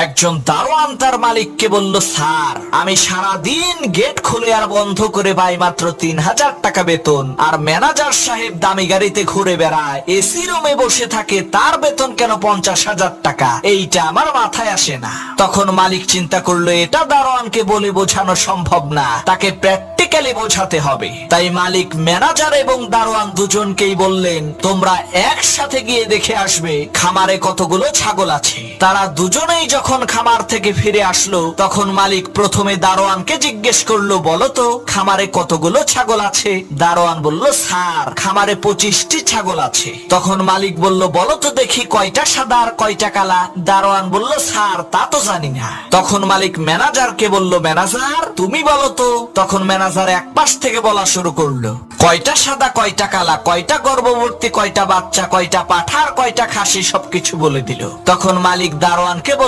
একজন দারোয়ান তার মালিককে বলল, স্যার, আমি সারাদিন গেট খুলে আর বন্ধ করে পাই মাত্র 3000 টাকা বেতন, আর ম্যানেজার সাহেব দামি গাড়িতে ঘুরে বেড়ায়, এসি রুমে বসে থাকে, তার বেতন কেন 50,000 টাকা? এইটা আমার মাথায় আসে না। তখন মালিক চিন্তা করলো, এটা দারোয়ানকে বলে বোঝানো সম্ভব না, তাকে প্র্যাকটিক্যালি বোঝাতে হবে। তাই মালিক ম্যানেজার এবং দারোয়ান দুজনকেই বললেন, তোমরা একসাথে গিয়ে দেখে আসবে খামারে কতগুলো ছাগল আছে। তারা দুজনেই যখন খামার থেকে ফিরে আসলো, তখন মালিক প্রথমে দারোয়ানকে জিজ্ঞেস করলো, বলো তো খামারে কতগুলো ছাগল আছে? দারোয়ান বলল, স্যার, খামারে 25টি ছাগল আছে। তখন মালিক বলল, বলো তো দেখি কয়টা সাদা আর কয়টা কালা? দারোয়ান বলল, স্যার, তা তো জানি না। তখন মালিক ম্যানেজারকে বলল, ম্যানেজার, তুমি বলো তো। তখন ম্যানেজার এক পাশ থেকে বলা শুরু করলো, কয়টা সাদা, কয়টা কালা, কয়টা গর্ভবতী, কয়টা বাচ্চা, কয়টা পাঠা আর কয়টা খাসি, সবকিছু বলে দিল। তখন মালিক দারোয়ানকে বলল,